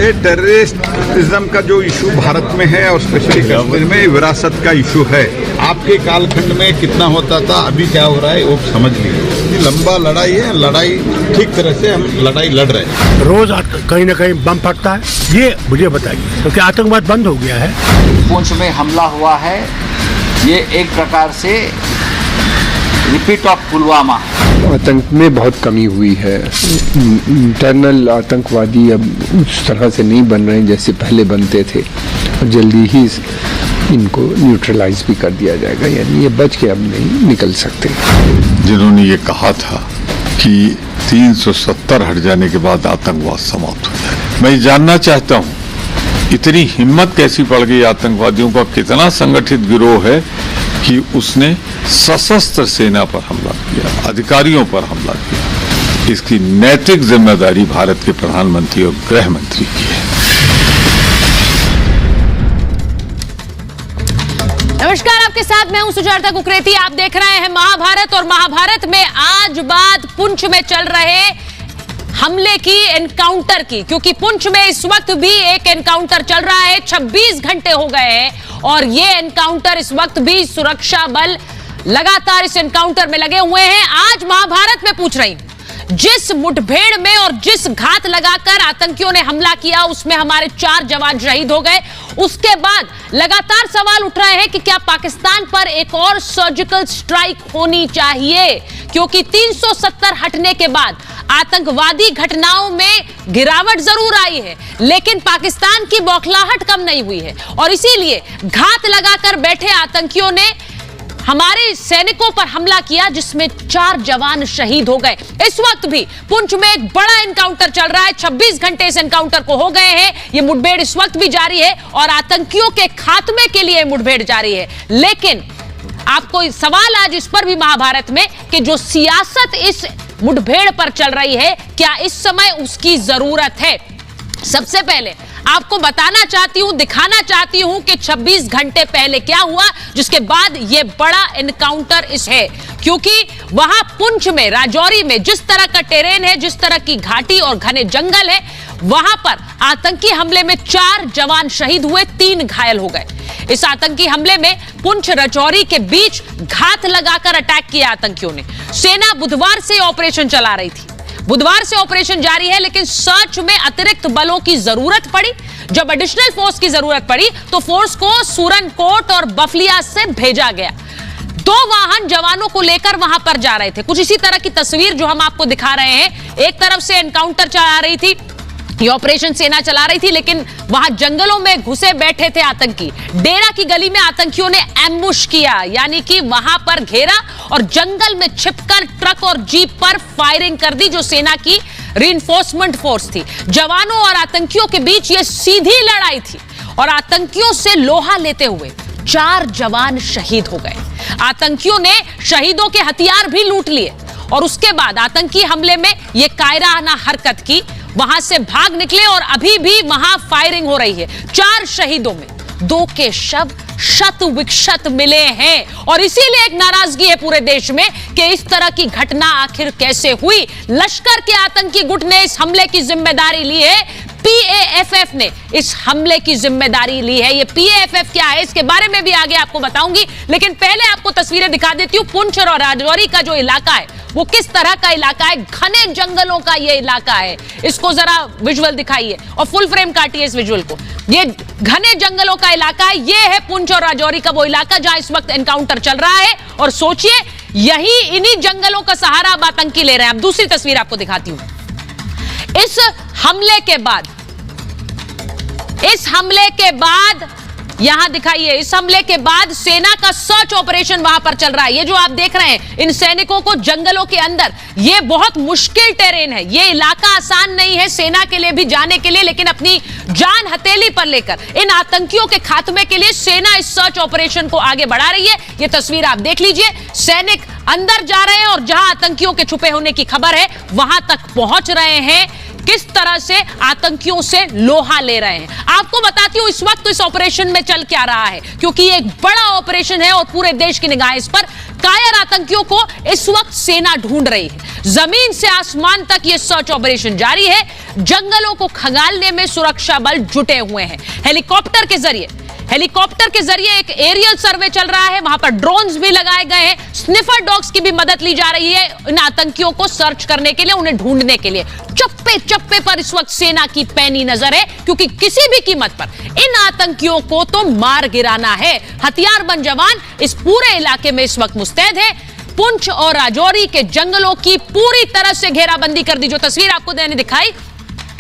है टेररिज्म का जो इशू भारत में है और स्पेशली कश्मीर में विरासत का इशू है। आपके कालखंड में कितना होता था, अभी क्या हो रहा है वो समझ लीजिए। लंबा लड़ाई है, लड़ाई ठीक तरह से हम लड़ाई लड़ रहे हैं। रोज कहीं ना कहीं बम फटता है, ये मुझे बताइए, क्योंकि आतंकवाद बंद हो गया है। पुंछ में हमला हुआ है, ये एक प्रकार से रिपीट ऑफ पुलवामा। आतंक में बहुत कमी हुई है। इंटरनल आतंकवादी अब उस तरह से नहीं बन रहे हैं जैसे पहले बनते थे, और जल्दी ही इनको न्यूट्रलाइज भी कर दिया जाएगा, यानी ये बच के अब नहीं निकल सकते। जिन्होंने ये कहा था कि 370 हट जाने के बाद आतंकवाद समाप्त हो जाए, मैं जानना चाहता हूँ इतनी हिम्मत कैसी पड़ गई आतंकवादियों का, कितना संगठित गिरोह है कि उसने सशस्त्र सेना पर हमला किया, अधिकारियों पर हमला किया। इसकी नैतिक जिम्मेदारी भारत के प्रधानमंत्री और गृह मंत्री की है। नमस्कार, आपके साथ मैं हूं सुजाता कुकरेती। आप देख रहे हैं महाभारत, और महाभारत में आज बात पुंछ में चल रहे हमले की, एनकाउंटर की, क्योंकि पुंछ में इस वक्त भी एक एनकाउंटर चल रहा है। 26 घंटे हो गए हैं और ये एनकाउंटर इस वक्त भी सुरक्षा बल लगातार इस एनकाउंटर में लगे हुए हैं। आज महाभारत में पूछ रही हूं, जिस मुठभेड़ में और जिस घात लगाकर आतंकियों ने हमला किया उसमें हमारे 4 जवान शहीद हो गए। उसके बाद लगातार सवाल उठ रहे हैं कि क्या पाकिस्तान पर एक और सर्जिकल स्ट्राइक होनी चाहिए, क्योंकि 370 हटने के बाद आतंकवादी घटनाओं में गिरावट जरूर आई है, लेकिन पाकिस्तान की बौखलाहट कम नहीं हुई है, और इसीलिए घात लगाकर बैठे आतंकियों ने हमारे सैनिकों पर हमला किया, जिसमें 4 जवान शहीद हो गए। इस वक्त भी पुंछ में एक बड़ा एनकाउंटर चल रहा है। 26 घंटे इस एनकाउंटर को हो गए हैं। ये मुठभेड़ इस वक्त भी जारी है और आतंकियों के खात्मे के लिए मुठभेड़ जारी है। लेकिन आपको सवाल आज इस पर भी महाभारत में कि जो सियासत इस मुठभेड़ पर चल रही है, क्या इस समय उसकी जरूरत है? सबसे पहले आपको बताना चाहती हूं, दिखाना चाहती हूं कि 26 घंटे पहले क्या हुआ, जिसके बाद यह बड़ा एनकाउंटर इस है। क्योंकि वहां पुंछ में, राजौरी में जिस तरह का टेरेन है, जिस तरह की घाटी और घने जंगल है, वहां पर आतंकी हमले में 4 जवान शहीद हुए, 3 घायल हो गए। इस आतंकी हमले में पुंछ राजौरी के बीच घात लगाकर अटैक किया आतंकियों ने। सेना बुधवार से ऑपरेशन चला रही थी, बुधवार से ऑपरेशन जारी है, लेकिन सर्च में अतिरिक्त बलों की जरूरत पड़ी। जब एडिशनल फोर्स की जरूरत पड़ी तो फोर्स को सूरनकोट और बफलिया से भेजा गया। 2 वाहन जवानों को लेकर वहां पर जा रहे थे। कुछ इसी तरह की तस्वीर जो हम आपको दिखा रहे हैं। एक तरफ से एनकाउंटर चला रही थी, ये ऑपरेशन सेना चला रही थी, लेकिन वहां जंगलों में घुसे बैठे थे आतंकी। डेरा की गली में आतंकियों ने एम्बुश किया, यानी कि वहां पर घेरा और जंगल में छिपकर ट्रक और जीप पर फायरिंग कर दी, जो सेना की रीइंफोर्समेंट फोर्स थी। जवानों और आतंकियों के बीच यह सीधी लड़ाई थी और आतंकियों से लोहा लेते हुए 4 जवान शहीद हो गए। आतंकियों ने शहीदों के हथियार भी लूट लिए और उसके बाद आतंकी हमले में यह कायराना हरकत की, वहां से भाग निकले और अभी भी वहां फायरिंग हो रही है। 4 शहीदों में 2 के शव शत विक्षत मिले हैं, और इसीलिए एक नाराजगी है पूरे देश में कि इस तरह की घटना आखिर कैसे हुई। लश्कर के आतंकी गुट ने इस हमले की जिम्मेदारी ली है, PAFF ने इस हमले की जिम्मेदारी ली है। ये PAFF क्या है, इसके बारे में भी आगे आपको बताऊंगी, लेकिन पहले आपको तस्वीरें दिखा देती हूं। पुंछ और राजौरी का जो इलाका है वो किस तरह का इलाका है। घने जंगलों का ये इलाका है। इसको जरा विजुअल दिखाइए और फुल फ्रेम काटिए इस विजुअल को। ये घने जंगलों का इलाका है। ये है पुंछ और राजौरी का वो इलाका जहां इस वक्त एनकाउंटर चल रहा है, और सोचिए यही इन्हीं जंगलों का सहारा अब आतंकी ले रहे हैं। अब दूसरी तस्वीर आपको दिखाती हूं। इस हमले के बाद यहां दिखाइए, इस हमले के बाद सेना का सर्च ऑपरेशन वहां पर चल रहा है। ये जो आप देख रहे हैं, इन सैनिकों को जंगलों के अंदर, ये बहुत मुश्किल टेरेन है, ये इलाका आसान नहीं है सेना के लिए भी जाने के लिए, लेकिन अपनी जान हथेली पर लेकर इन आतंकियों के खात्मे के लिए सेना इस सर्च ऑपरेशन को आगे बढ़ा रही है। ये तस्वीर आप देख लीजिए, सैनिक अंदर जा रहे हैं और जहां आतंकियों के छुपे होने की खबर है वहां तक पहुंच रहे हैं। किस तरह से आतंकियों से लोहा ले रहे हैं आपको बताती हूं। इस वक्त इस ऑपरेशन में चल क्या रहा है, क्योंकि एक बड़ा ऑपरेशन है और पूरे देश की निगाह इस पर। कायर आतंकियों को इस वक्त सेना ढूंढ रही है। जमीन से आसमान तक यह सर्च ऑपरेशन जारी है। जंगलों को खंगालने में सुरक्षा बल जुटे हुए हैं। हेलीकॉप्टर के जरिए एक एरियल सर्वे चल रहा है। वहां पर ड्रोन्स भी लगाए गए हैं। स्निफर डॉग्स की भी मदद ली जा रही है इन आतंकियों को सर्च करने के लिए, उन्हें ढूंढने के लिए। चप्पे चप्पे पर इस वक्त सेना की पैनी नजर है, क्योंकि किसी भी कीमत पर इन आतंकियों को तो मार गिराना है। हथियारबंद जवान इस पूरे इलाके में इस वक्त मुस्तैद है। पुंछ और राजौरी के जंगलों की पूरी तरह से घेराबंदी कर दी। जो तस्वीर आपको मैंने दिखाई,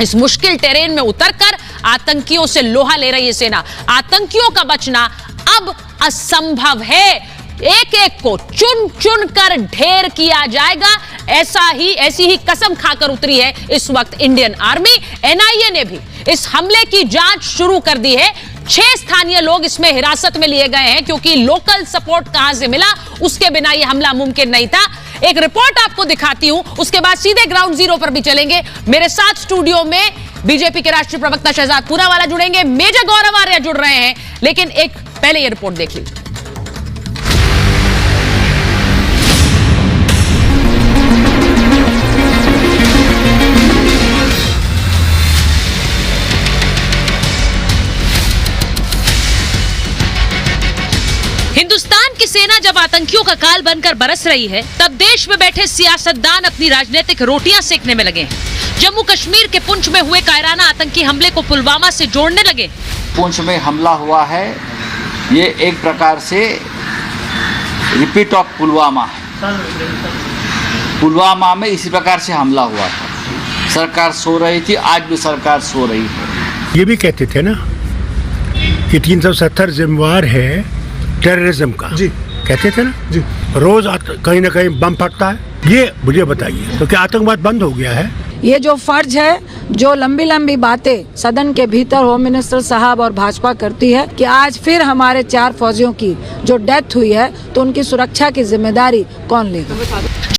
इस मुश्किल टेरेन में उतरकर आतंकियों से लोहा ले रही है सेना। आतंकियों का बचना अब असंभव है। एक एक को चुन चुन कर ढेर किया जाएगा, ऐसी ही कसम खाकर उतरी है इस वक्त इंडियन आर्मी। एनआईए ने भी इस हमले की जांच शुरू कर दी है। 6 स्थानीय लोग इसमें हिरासत में लिए गए हैं, क्योंकि लोकल सपोर्ट कहां से मिला, उसके बिना यह हमला मुमकिन नहीं था। एक रिपोर्ट आपको दिखाती हूं, उसके बाद सीधे ग्राउंड जीरो पर भी चलेंगे। मेरे साथ स्टूडियो में बीजेपी के राष्ट्रीय प्रवक्ता शहजाद पूनावाला जुड़ेंगे, मेजर गौरव आर्य जुड़ रहे हैं। लेकिन एक पहले यह रिपोर्ट देख लीजिए। हिंदुस्तान की सेना जब आतंकियों का काल बनकर बरस रही है, तब देश में बैठे सियासतदान अपनी राजनीतिक रोटियां सेकने में लगे हैं। जम्मू कश्मीर के पुंछ में हुए कायराना आतंकी हमले को पुलवामा से जोड़ने लगे। पुंछ में हमला हुआ है, ये एक प्रकार से रिपीट ऑफ पुलवामा है। पुलवामा में इसी प्रकार से हमला हुआ था। सरकार सो रही थी, आज भी सरकार सो रही है। ये भी कहते थे ना कि 370 जिम्मेवार है टेररिज्म का, जी कहते थे ना जी। रोज कहीं ना कहीं बम फटता है। ये मुझे बताइए, तो क्या आतंकवाद बंद हो गया है? ये जो फर्ज है, जो लंबी लंबी बातें सदन के भीतर होम मिनिस्टर साहब और भाजपा करती है कि आज फिर हमारे 4 फौजियों की जो डेथ हुई है, तो उनकी सुरक्षा की जिम्मेदारी कौन लेगा?